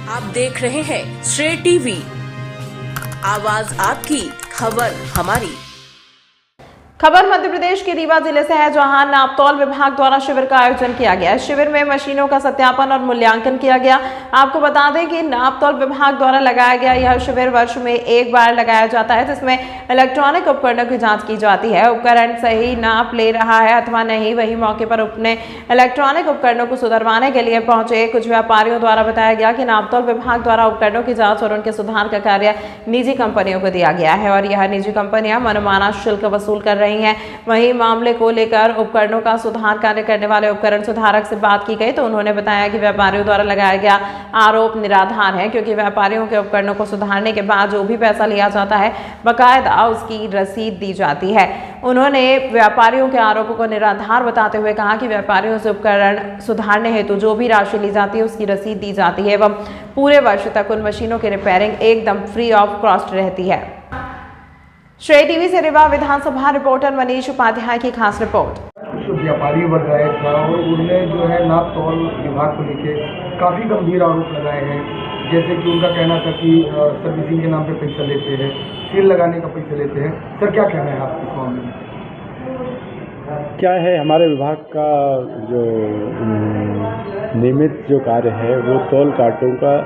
आप देख रहे हैं श्रेय टीवी, आवाज आपकी, खबर हमारी। खबर मध्य प्रदेश के रीवा जिले से है, जहां नापतौल विभाग द्वारा शिविर का आयोजन किया गया। इस शिविर में मशीनों का सत्यापन और मूल्यांकन किया गया। आपको बता दें कि नापतौल विभाग द्वारा लगाया गया यह शिविर वर्ष में एक बार लगाया जाता है, जिसमें इलेक्ट्रॉनिक उपकरणों की जांच की जाती है। उपकरण सही नाप ले रहा है अथवा नहीं, वही मौके पर अपने इलेक्ट्रॉनिक उपकरणों को सुधरवाने के लिए पहुंचे कुछ व्यापारियों द्वारा बताया गया कि नापतौल विभाग द्वारा उपकरणों की जाँच और उनके सुधार का कार्य निजी कंपनियों को दिया गया है और यह निजी कंपनियां मनमाना शुल्क वसूल कर रही हैं। वहीं मामले को लेकर उपकरणों का सुधार कार्य करने वाले उपकरण सुधारक से बात की गई तो उन्होंने बताया कि व्यापारियों द्वारा लगाया गया आरोप निराधार है, क्योंकि व्यापारियों के उपकरणों को सुधारने के बाद जो भी पैसा लिया जाता है बकायदा उसकी रसीद दी जाती है। उन्होंने व्यापारियों के आरोपों को निराधार बताते हुए कहा कि व्यापारियों से उपकरण सुधारने हेतु जो भी राशि ली जाती है उसकी रसीद दी जाती है एवं पूरे वर्ष तक उन मशीनों की रिपेयरिंग एकदम फ्री ऑफ कॉस्ट रहती है। श्रेय टीवी से रीवा विधानसभा रिपोर्टर मनीष उपाध्याय की खास रिपोर्ट। व्यापारी वर्ग आया था और उनने जो है नाप तौल विभाग को लेकर काफ़ी गंभीर आरोप लगाए हैं। जैसे कि उनका कहना था कि सर्विसिंग के नाम पे पैसा लेते हैं, सील लगाने का पैसा लेते हैं। सर, क्या कहना है आप इस मामले में? क्या है, हमारे विभाग का जो नियमित जो कार्य है वो तौल कांटों का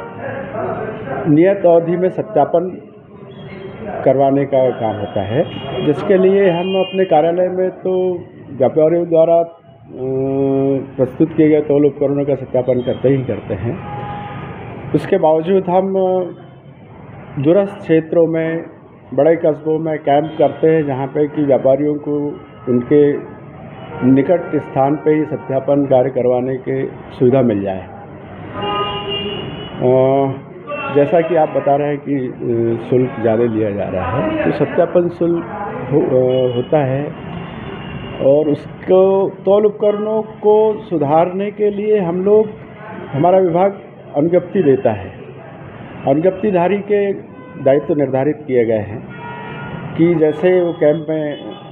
नियत अवधि में सत्यापन करवाने का काम होता है, जिसके लिए हम अपने कार्यालय में तो व्यापारियों द्वारा प्रस्तुत किए गए तौल उपकरणों का सत्यापन करते ही करते हैं। उसके बावजूद हम दूरस्थ क्षेत्रों में, बड़े कस्बों में कैंप करते हैं, जहाँ पे कि व्यापारियों को उनके निकट स्थान पे ही सत्यापन कार्य करवाने की सुविधा मिल जाए। जैसा कि आप बता रहे हैं कि शुल्क ज़्यादा लिया जा रहा है, तो सत्यापन शुल्क होता है और उसको तौल उपकरणों को सुधारने के लिए हमारा विभाग अनुज्ञप्ति देता है। अनुज्ञप्तिधारी के दायित्व निर्धारित किए गए हैं कि जैसे वो कैंप में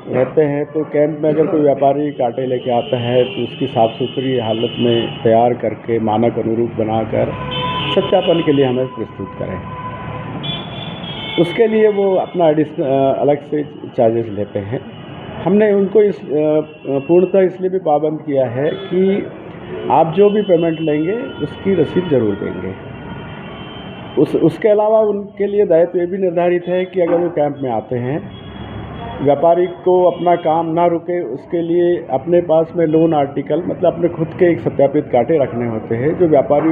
रहते हैं तो कैंप में अगर कोई व्यापारी कांटे लेके आता है तो उसकी साफ़ सुथरी हालत में तैयार करके मानक अनुरूप बनाकर सत्यापन के लिए हमें प्रस्तुत करें। उसके लिए वो अपना अलग से चार्जेस लेते हैं। हमने उनको पूर्णतः इसलिए भी पाबंद किया है कि आप जो भी पेमेंट लेंगे उसकी रसीद ज़रूर देंगे। उसके अलावा उनके लिए दायित्व ये भी निर्धारित है कि अगर वो कैंप में आते हैं, व्यापारी को अपना काम ना रुके, उसके लिए अपने पास में लोन आर्टिकल, मतलब अपने खुद के एक सत्यापित कांटे रखने होते हैं जो व्यापारी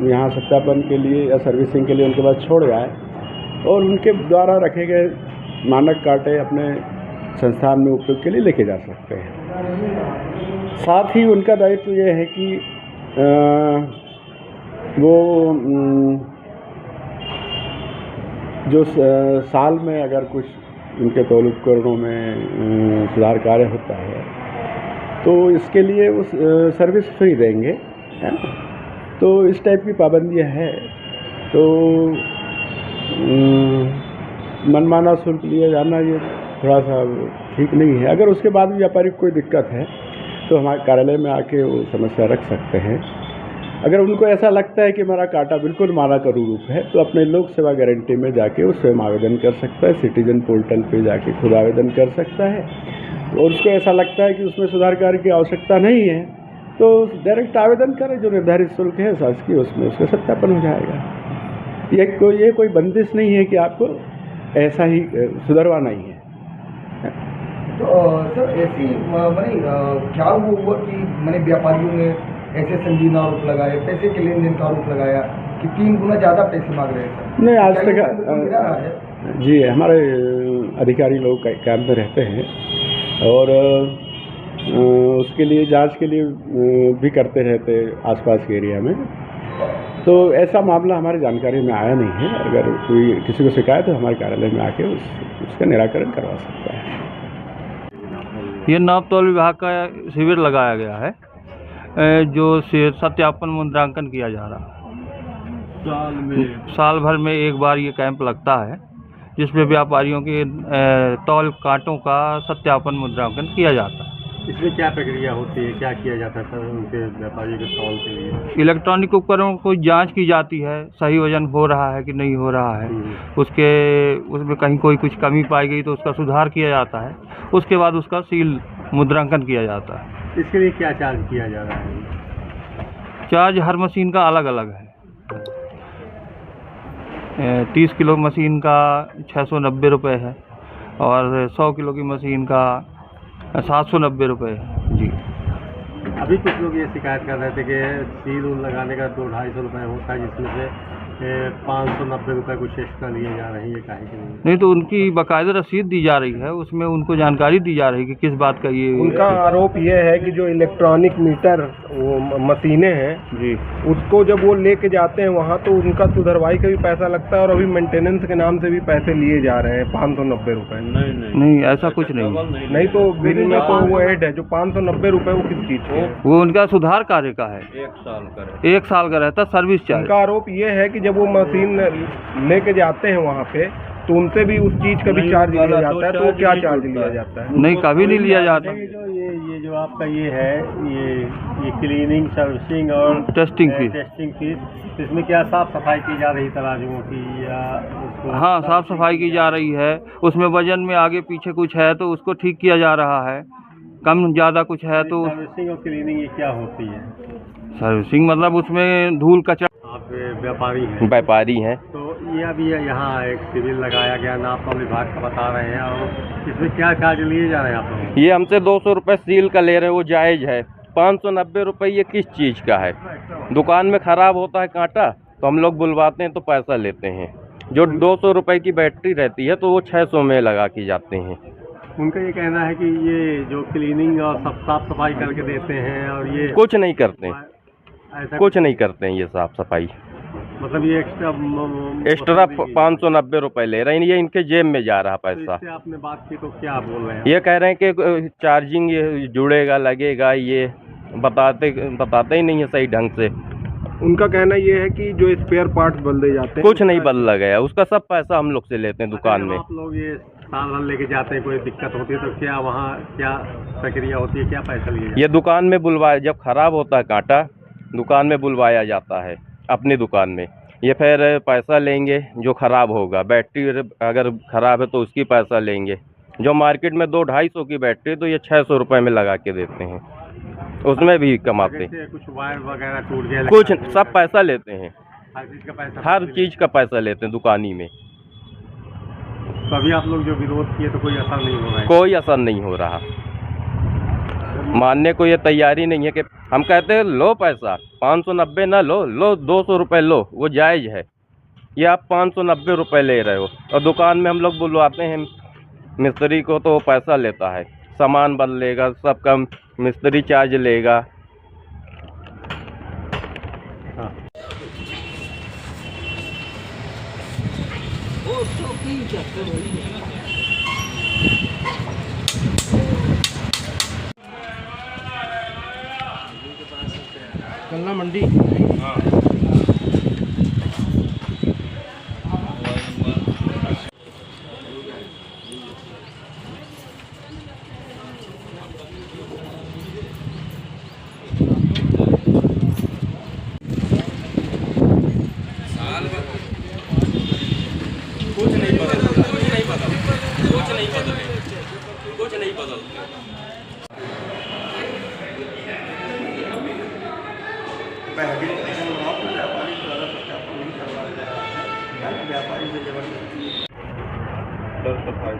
यहाँ सत्यापन के लिए या सर्विसिंग के लिए उनके पास छोड़ जाए और उनके द्वारा रखे गए मानक कांटे अपने संस्थान में उपयोग के लिए लेके जा सकते हैं। साथ ही उनका दायित्व ये है कि वो जो साल में अगर कुछ उनके तौल उपकरणों में सुधार कार्य होता है तो इसके लिए वो सर्विस फ्री देंगे, है ना। तो इस टाइप की पाबंदियाँ है, तो मनमाना शुल्क लिया जाना ये थोड़ा सा ठीक नहीं है। अगर उसके बाद भी व्यापारी को कोई दिक्कत है तो हमारे कार्यालय में आके वो समस्या रख सकते हैं। अगर उनको ऐसा लगता है कि हमारा कांटा बिल्कुल मानक अनुरूप है तो अपने लोक सेवा गारंटी में जाके वो स्वयं आवेदन कर सकता है। सिटीजन पोर्टल पे जाके खुद आवेदन कर सकता है और उसको ऐसा लगता है कि उसमें सुधार कार्य की आवश्यकता नहीं है तो डायरेक्ट आवेदन करें, जो निर्धारित शुल्क है शासकीय उसमें उसका सत्यापन हो जाएगा। ये कोई बंदिश नहीं है कि आपको ऐसा ही सुधरवाना ही है। तो सर, ऐसी क्या हुआ कि व्यापारियों ने ऐसे संगीन आरोप लगाए, पैसे के लेन देन का आरोप लगाया कि 3 गुना ज़्यादा पैसे मांग रहे हैं? नहीं, आज तक जी हमारे अधिकारी लोग कैंप में रहते हैं और उसके लिए जांच के लिए भी करते रहते आसपास के एरिया में, तो ऐसा मामला हमारी जानकारी में आया नहीं है। अगर कोई किसी को शिकायत है हमारे कार्यालय में आके उसका निराकरण करवा सकता है। ये नापतौल विभाग का शिविर लगाया गया है जो सत्यापन मुद्रांकन किया जा रहा है। साल भर में एक बार ये कैंप लगता है जिसमें व्यापारियों के तौल कांटों का सत्यापन मुद्रांकन किया जाता है। इसमें क्या प्रक्रिया होती है, क्या किया जाता है सर उनके व्यापारियों के तौल के लिए? इलेक्ट्रॉनिक उपकरणों को जांच की जाती है, सही वजन हो रहा है कि नहीं हो रहा है। उसमें कहीं कोई कुछ कमी पाई गई तो उसका सुधार किया जाता है। उसके बाद उसका सील मुद्रांकन किया जाता है। इसके लिए क्या चार्ज किया जा रहा है? चार्ज हर मशीन का अलग अलग है। 30 किलो मशीन का 690 रुपये है और 100 किलो की मशीन का 790 रुपये है जी। अभी कुछ लोग ये शिकायत कर रहे थे कि सील लगाने का 200-250 रुपये होता है, जिसमें से 590 रुपये कुछ एक्स्ट्रा लिए जा रहे हैं, ये काहे के लिए? नहीं तो उनकी बाकायदा रसीद दी जा रही है, उसमें उनको जानकारी दी जा रही है कि किस बात का ये। उनका आरोप ये है कि जो इलेक्ट्रॉनिक मीटर वो मशीनें हैं जी, उसको जब वो लेके जाते हैं वहाँ तो उनका सुधरवाई का भी पैसा लगता है और अभी मेंटेनेंस के नाम से भी पैसे लिए जा रहे हैं 590 रुपये। नहीं ऐसा कुछ नहीं। नहीं तो बिल में तो वो ऐड है जो 590 रुपये वो किस चीज़ के? वो उनका सुधार कार्य का है। 1 साल का रहता सर्विस चार्ज। उनका आरोप ये है कि जब वो मशीन लेके जाते हैं वहाँ पे तो उनसे भी उस चीज़ का भी चार्ज लिया जाता है, तो वो क्या चार्ज लिया जाता है? नहीं, कभी नहीं लिया जाता। ये जो आपका ये है ये क्लीनिंग, सर्विसिंग और टेस्टिंग फीस। इसमें क्या साफ सफाई की जा रही तराजुओं की या उसको? हाँ, साफ सफाई की जा रही है। उसमें वजन में आगे पीछे कुछ है तो उसको ठीक किया जा रहा है, कम ज़्यादा कुछ है तो। सर्विसिंग और क्लीनिंग ये क्या होती है? सर्विसिंग मतलब उसमें धूल कचरा। आप व्यापारी हैं? व्यापारी हैं। तो ये अभी यहाँ एक सिविल लगाया गया, नापतोल विभाग का बता रहे हैं, और इसमें क्या चार्ज लिए जा रहे हैं आप लोग? ये हमसे 200 रुपये सील का ले रहे हैं, वो जायज़ है। 590 रुपये ये किस चीज़ का है? दुकान में ख़राब होता है कांटा तो हम लोग बुलवाते हैं तो पैसा लेते हैं। जो 200 रुपये की बैटरी रहती है तो वो 600 में लगा के जाते हैं। उनका ये कहना है कि ये जो क्लीनिंग और सब साफ सफाई करके देते हैं और ये कुछ नहीं करते हैं, ऐसा कुछ नहीं करते हैं ये साफ सफाई। मतलब ये एक्स्ट्रा 590 रुपये ले रहे हैं, ये इनके जेब में जा रहा पैसा। इससे आपने बात की तो क्या बोल रहे हैं? ये कह रहे हैं कि चार्जिंग ये जुड़ेगा, लगेगा, ये बताते ही नहीं है सही ढंग से। उनका कहना ये है कि जो स्पेयर पार्ट्स बदले जाते हैं कुछ नहीं बदला गया, उसका सब पैसा हम लोग से लेते हैं दुकान में। आप लोग ये साल भर लेके जाते हैं, कोई दिक्कत होती है तो क्या वहाँ क्या प्रक्रिया होती है, क्या पैसा लिए? ये दुकान में बुलवाया, जब खराब होता है कांटा दुकान में बुलवाया जाता है अपनी दुकान में। ये फिर पैसा लेंगे जो ख़राब होगा, बैटरी अगर ख़राब है तो उसकी पैसा लेंगे। जो मार्केट में 200-250 की बैटरी तो ये 600 रुपये में लगा के देते हैं, उसमें भी कमाते हैं। कुछ वायर वगैरह टूट गया, कुछ सब पैसा लेते हैं, हर चीज़ का पैसा, हर चीज़ का पैसा लेते हैं दुकानी में। तो अभी आप लोग जो विरोध किए तो कोई असर नहीं हो रहा है? कोई असर नहीं हो रहा, मानने को ये तैयारी नहीं है। कि हम कहते हैं लो पैसा 590 ना लो, 200 रुपये लो, वो जायज़ है। ये आप 590 रुपये ले रहे हो और दुकान में हम लोग बुलवाते हैं मिस्त्री को तो वो पैसा लेता है, सामान बदलेगा, सबका मिस्त्री चार्ज लेगा। हाँ। कल्ला मंडी। सफाई